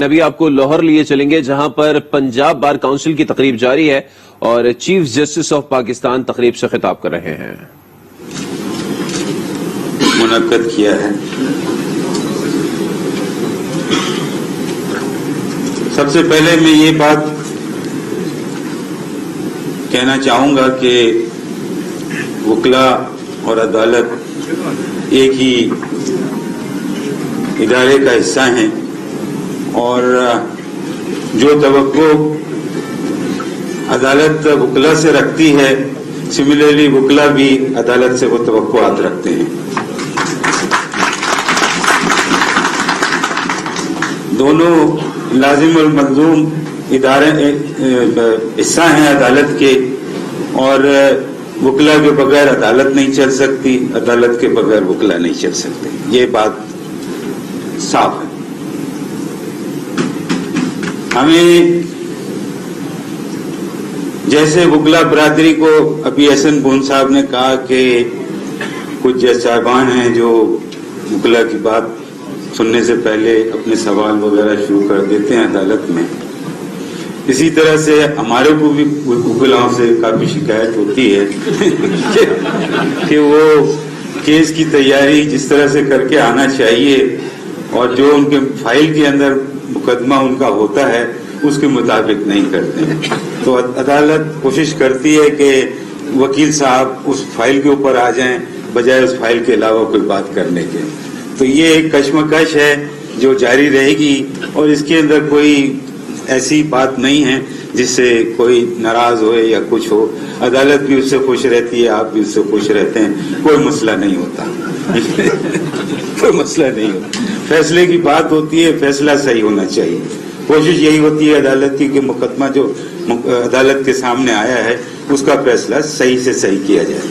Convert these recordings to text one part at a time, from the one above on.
ابھی آپ کو لاہور لیے چلیں گے جہاں پر پنجاب بار کونسل کی تقریب جاری ہے اور چیف جسٹس آف پاکستان تقریب سے خطاب کر رہے ہیں. منعقد کیا ہے. سب سے پہلے میں یہ بات کہنا چاہوں گا کہ وکلا اور عدالت ایک ہی ادارے کا حصہ ہیں اور جو توقع عدالت وکلا سے رکھتی ہے سملرلی وکلا بھی عدالت سے وہ توقعات رکھتے ہیں. دونوں لازم اور ملزوم ادارے حصہ ہیں عدالت کے اور وکلا کے بغیر عدالت نہیں چل سکتی، عدالت کے بغیر وکلا نہیں چل سکتے. یہ بات صاف ہے. ہمیں جیسے وکلا برادری کو ابھی احسن بون صاحب نے کہا کہ کچھ جج صاحبان ہیں جو وکلا کی بات سننے سے پہلے اپنے سوال وغیرہ شروع کر دیتے ہیں عدالت میں، اسی طرح سے ہمارے کو بھی وکلاؤں سے کافی شکایت ہوتی ہے کہ وہ کیس کی تیاری جس طرح سے کر کے آنا چاہیے اور جو ان کے فائل کے اندر مقدمہ ان کا ہوتا ہے اس کے مطابق نہیں کرتے ہیں. تو عدالت کوشش کرتی ہے کہ وکیل صاحب اس فائل کے اوپر آ جائیں بجائے اس فائل کے علاوہ کوئی بات کرنے کے. تو یہ ایک کشمکش ہے جو جاری رہے گی اور اس کے اندر کوئی ایسی بات نہیں ہے جس سے کوئی ناراض ہوئے یا کچھ ہو. عدالت بھی اس سے خوش رہتی ہے، آپ بھی اس سے خوش رہتے ہیں، کوئی مسئلہ نہیں ہوتا کوئی مسئلہ نہیں ہوتا. فیصلے کی بات ہوتی ہے، فیصلہ صحیح ہونا چاہیے. کوشش یہی ہوتی ہے عدالت کی کہ مقدمہ جو عدالت کے سامنے آیا ہے اس کا فیصلہ صحیح سے صحیح کیا جائے.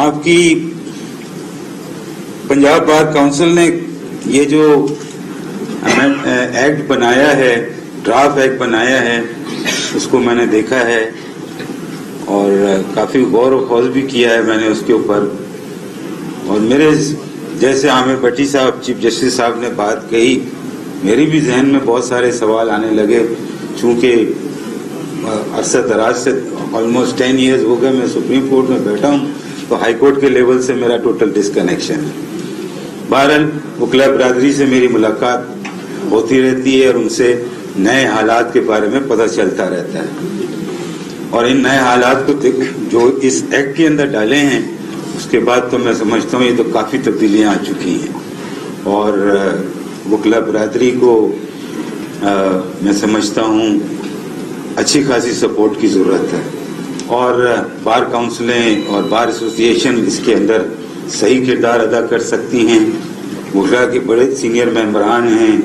آپ کی پنجاب بار کونسل نے یہ جو ایکٹ بنایا ہے، ڈرافٹ ایکٹ بنایا ہے، اس کو میں نے دیکھا ہے اور کافی غور و خوض بھی کیا ہے میں نے اس کے اوپر. اور میرے جیسے عامر بٹی صاحب چیف جسٹس صاحب نے بات کہی، میری بھی ذہن میں بہت سارے سوال آنے لگے. چونکہ عرصہ دراز سے آلموسٹ 10 ایئرز ہو گئے میں سپریم کورٹ میں بیٹھا ہوں، تو ہائی کورٹ کے لیول سے میرا ٹوٹل ڈسکنیکشن ہے. بہرحال وکلا برادری سے میری ملاقات ہوتی رہتی ہے اور ان سے نئے حالات کے بارے میں پتہ چلتا رہتا ہے. اور ان نئے حالات کو جو اس ایکٹ کے اندر ڈالے ہیں اس کے بعد تو میں سمجھتا ہوں یہ تو کافی تبدیلیاں آ چکی ہیں اور وکلا برادری کو میں سمجھتا ہوں اچھی خاصی سپورٹ کی ضرورت ہے. اور بار کونسلیں اور بار ایسوسیشن اس کے اندر صحیح کردار ادا کر سکتی ہیں. وکلا کے بڑے سینئر ممبران ہیں،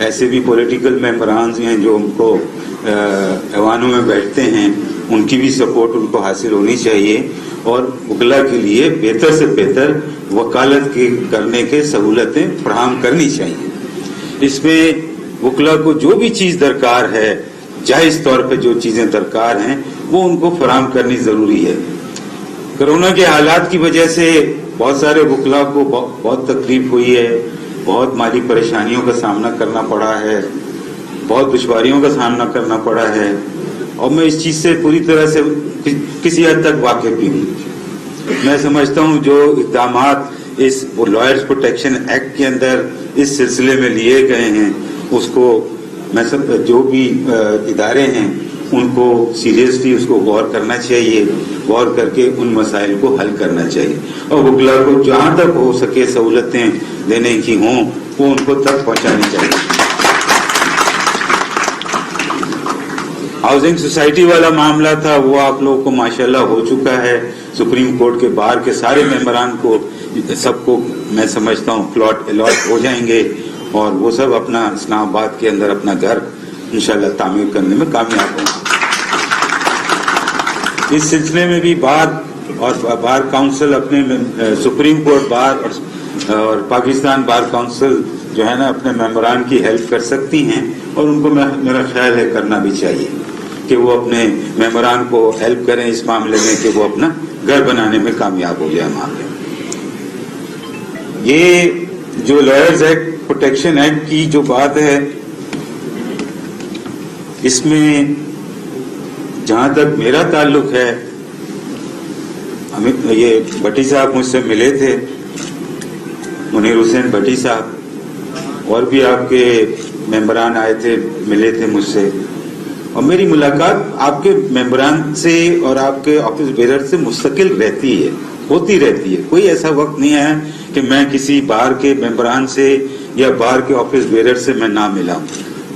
ایسے بھی پولیٹیکل ممبران ہیں جو ان کو ایوانوں میں بیٹھتے ہیں، ان کی بھی سپورٹ ان کو حاصل ہونی چاہیے اور وکلا کے لیے بہتر سے بہتر وکالت کرنے کے سہولتیں فراہم کرنی چاہیے. اس میں وکلا کو جو بھی چیز درکار ہے، جائز طور پہ جو چیزیں درکار ہیں وہ ان کو فراہم کرنی ضروری ہے. کرونا کے حالات کی وجہ سے بہت سارے وکلا کو بہت تکلیف ہوئی ہے، بہت مالی پریشانیوں کا سامنا کرنا پڑا ہے، بہت دشواریوں کا سامنا کرنا پڑا ہے اور میں اس چیز سے پوری طرح سے کسی حد تک واقف بھی ہوں. میں سمجھتا ہوں جو اقدامات اس لائرز پروٹیکشن ایکٹ کے اندر اس سلسلے میں لیے گئے ہیں اس کو میں جو بھی ادارے ہیں ان کو سیریسلی اس کو غور کرنا چاہیے، غور کر کے ان مسائل کو حل کرنا چاہیے اور وکلا کو جہاں تک ہو سکے سہولتیں دینے کی ہوں وہ ان کو تک پہنچانی چاہیے. ہاؤسنگ سوسائٹی والا معاملہ تھا وہ آپ لوگوں کو ماشاءاللہ ہو چکا ہے. سپریم کورٹ کے بار کے سارے ممبران کو سب کو میں سمجھتا ہوں پلاٹ الاٹ ہو جائیں گے اور وہ سب اپنا اسلام آباد کے اندر اپنا گھر انشاءاللہ تعمیر کرنے میں کامیاب ہوں. اس سلسلے میں بھی بار اور بار کونسل اپنے سپریم کورٹ بار اور پاکستان بار کونسل جو ہے نا اپنے ممبران کی ہیلپ کر سکتی ہیں اور ان کو میرا خیال ہے کرنا بھی چاہیے کہ وہ اپنے ممبران کو ہیلپ کریں اس معاملے میں کہ وہ اپنا گھر بنانے میں کامیاب ہو جائے. معاملے یہ जो लॉयर्स एक्ट प्रोटेक्शन एक्ट की जो बात है, इसमें जहां तक मेरा ताल्लुक है, ये भट्टी साहब मुझसे मिले थे, मुनीर हुसैन भट्टी साहब, और भी आपके मेंबरान आए थे, मिले थे मुझसे, और मेरी मुलाकात आपके मेंबरान से और आपके ऑफिस बेरर से मुस्तकिल रहती है, होती रहती है। कोई ऐसा वक्त नहीं है कि मैं किसी बार के मेंबरान से या बार के ऑफिस बेरर से मैं ना मिला हूं।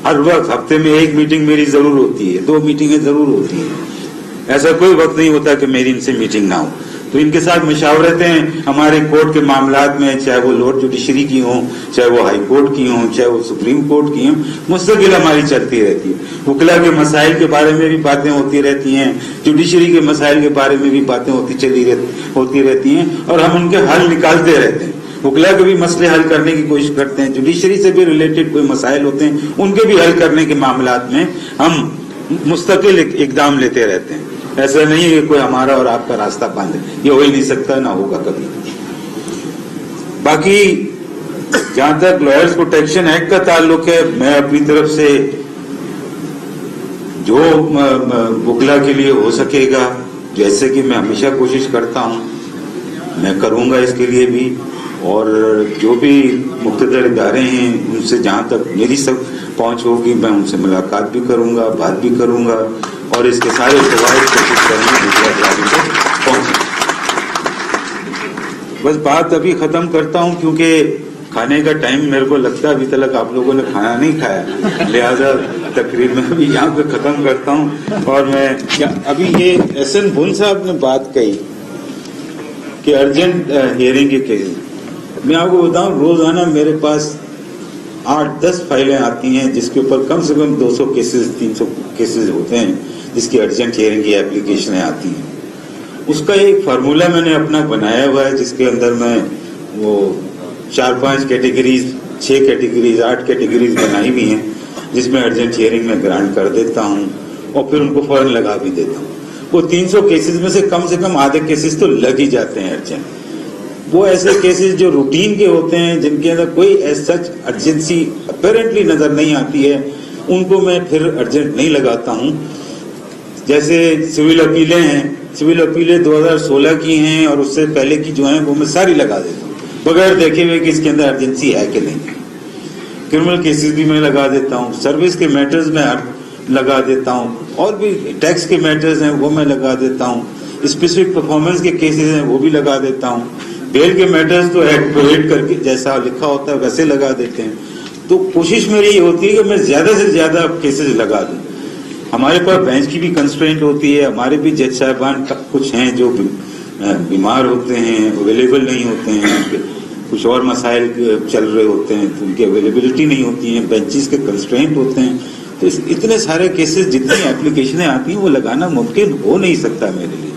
हर वक्त हफ्ते में एक मीटिंग मेरी जरूर होती है, 2 मीटिंगें जरूर होती हैं। ऐसा कोई वक्त नहीं होता कि मेरी इनसे मीटिंग ना हो। तो इनके साथ मशावरतें हमारे कोर्ट के मामलात में, चाहे वो लोअर जुडिशरी की हों, चाहे वो हाई कोर्ट की हों, चाहे वो सुप्रीम कोर्ट की हों, मुस्तकिल हमारी चलती रहती है। वकला के मसाइल के बारे में भी बातें होती रहती हैं, जुडिशरी के मसाइल के बारे में भी बातें होती रहती हैं, और हम उनके हल निकालते रहते हैं। वकला के भी मसले हल करने की कोशिश करते हैं, जुडिशरी से भी रिलेटेड कोई मसाइल होते हैं, उनके भी हल करने के मामलात में हम मुस्तकिल इकदाम लेते रहते हैं। ऐसा नहीं है कि कोई हमारा और आपका रास्ता बंद है, ये हो ही नहीं सकता, ना होगा कभी। बाकी जहां तक लॉयर्स प्रोटेक्शन एक्ट का ताल्लुक है, मैं अपनी तरफ से जो वकला के लिए हो सकेगा, जैसे कि मैं हमेशा कोशिश करता हूं, मैं करूंगा इसके लिए भी, और जो भी मुख्तदर इदारे हैं उनसे जहां तक मेरी सब पहुंच होगी, मैं उनसे मुलाकात भी करूंगा, बात भी करूंगा, और इसके सारे फवाइद कोशिश करेंगे दूसरे अपराधी को पहुंचे। बस बात अभी खत्म करता हूं, क्योंकि खाने का टाइम मेरे को लगता है अभी तक आप लोगों ने खाना नहीं खाया, लिहाजा तकरीर में अभी यहाँ पे खत्म करता हूं। और मैं अभी ये एहसन बुन साहब ने बात कही कि अर्जेंट हियरिंग के केस, मैं आपको बताऊं रोजाना मेरे पास 8-10 फाइलें आती हैं जिसके ऊपर कम से कम 200 केसेस 300 केसेस होते हैं, जिसकी अर्जेंट हियरिंग की एप्लीकेशनें आती हैं। उसका एक फार्मूला मैंने अपना बनाया हुआ है, जिसके अंदर मैं वो 4-5 कैटेगरीज, 6 कैटेगरीज, 8 कैटेगरीज बनाई हुई हैं, जिसमें अर्जेंट हियरिंग में ग्रांट कर देता हूं और फिर उनको फौरन लगा भी देता हूं। वो 300 केसेस में से कम आधे केसेस तो लग ही जाते हैं अर्जेंट। वो ऐसे केसेस जो रूटीन के होते हैं, जिनके अंदर कोई सच अर्जेंसी अपेरेंटली नजर नहीं आती है, उनको मैं फिर अर्जेंट नहीं लगाता हूं। जैसे सिविल अपीलें हैं, सिविल अपीलें 2016 की हैं और उससे पहले की जो हैं वो मैं सारी लगा देता हूँ, बगैर देखे हुए कि इसके अंदर अर्जेंसी है कि नहीं। क्रिमिनल केसेस भी मैं लगा देता हूँ, सर्विस के मैटर्स में लगा देता हूँ, और भी टैक्स के मैटर्स हैं वो मैं लगा देता हूँ, स्पेसिफिक परफॉर्मेंस के केसेस हैं वो भी लगा देता हूँ, बेल के मैटर्स तो एक्ट करके जैसा लिखा होता है वैसे लगा देते हैं। तो कोशिश मेरी ये होती है कि मैं ज्यादा से ज्यादा केसेस लगा दूं। हमारे पास बेंच की भी कंस्ट्रेंट होती है, हमारे भी जज साहबान कुछ हैं जो बीमार होते हैं, अवेलेबल नहीं होते हैं, कुछ और मसाइल चल रहे होते हैं तो उनकी अवेलेबिलिटी नहीं होती है, बेंचेस के कंस्ट्रेंट होते हैं। तो इतने सारे केसेस, जितनी एप्लीकेशनें आती हैं वो लगाना मुमकिन हो नहीं सकता मेरे लिए।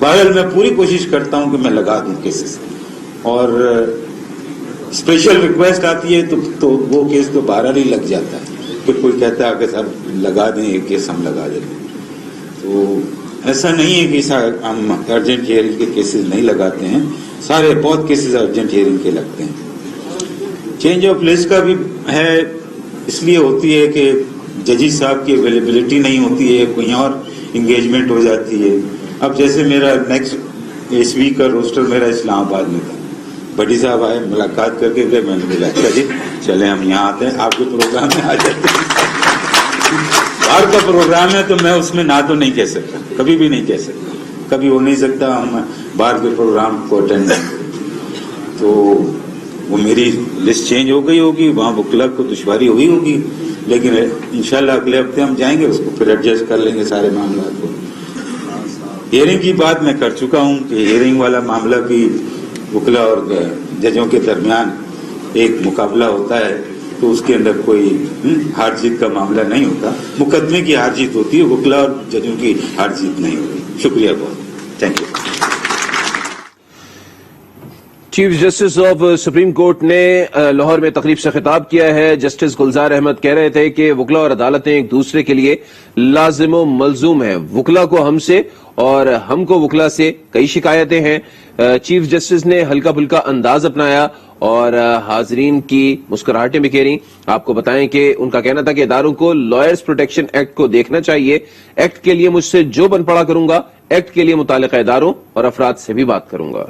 बहरहाल मैं पूरी कोशिश करता हूं कि मैं लगा दूं केसेस, और स्पेशल रिक्वेस्ट आती है तो वो केस तो 12 ही लग जाता है, फिर कोई कहता है कि साहब लगा दें ये केस, हम लगा देते हैं। तो ऐसा नहीं है कि हम अर्जेंट हियरिंग के केसेस नहीं लगाते हैं, सारे बहुत केसेस अर्जेंट हियरिंग के लगते हैं। चेंज ऑफ लिस्ट का भी है, इसलिए होती है कि जजेस साहब की अवेलेबिलिटी नहीं होती है, कोई और इंगेजमेंट हो जाती है। अब जैसे मेरा नेक्स्ट इस वीक का रोस्टर मेरा इस्लामाबाद में था, भट्टी साहब आए, मुलाकात करके गए, मैंने बोला अच्छा जी चले हम यहाँ आते हैं, आपके प्रोग्राम में आ जाते हैं। बाहर का प्रोग्राम है तो मैं उसमें ना तो नहीं कह सकता, कभी भी नहीं कह सकता, कभी हो नहीं सकता हम बाहर के प्रोग्राम को अटेंड नहीं करें। तो वो मेरी लिस्ट चेंज हो गई होगी, वहाँ वकला को दुश्वारी हुई होगी, लेकिन इंशाल्लाह अगले हफ्ते हम जाएंगे, उसको फिर एडजस्ट कर लेंगे सारे मामला को। हियरिंग की बात मैं कर चुका हूँ कि हियरिंग वाला मामला की वकला और जजों के दरमियान एक मुकाबला होता है, तो उसके अंदर कोई हार जीत का मामला नहीं होता, मुकदमे की हार जीत होती है, वकला और जजों की हार जीत नहीं होती। शुक्रिया बहुत, thank you. Chief justice of supreme court نے لاہور میں تقریب سے خطاب کیا ہے. جسٹس گلزار احمد کہہ رہے تھے کہ وکلا اور عدالتیں ایک دوسرے کے لیے لازم و ملزوم ہیں. وکلا کو ہم سے اور ہم کو وکلا سے کئی شکایتیں ہیں. چیف جسٹس نے ہلکا پھلکا انداز اپنایا اور حاضرین کی مسکراہٹیں بکھیریں. آپ کو بتائیں کہ ان کا کہنا تھا کہ اداروں کو لائرز پروٹیکشن ایکٹ کو دیکھنا چاہیے. ایکٹ کے لیے مجھ سے جو بن پڑا کروں گا, ایکٹ کے لیے متعلقہ اداروں اور افراد سے بھی بات کروں گا.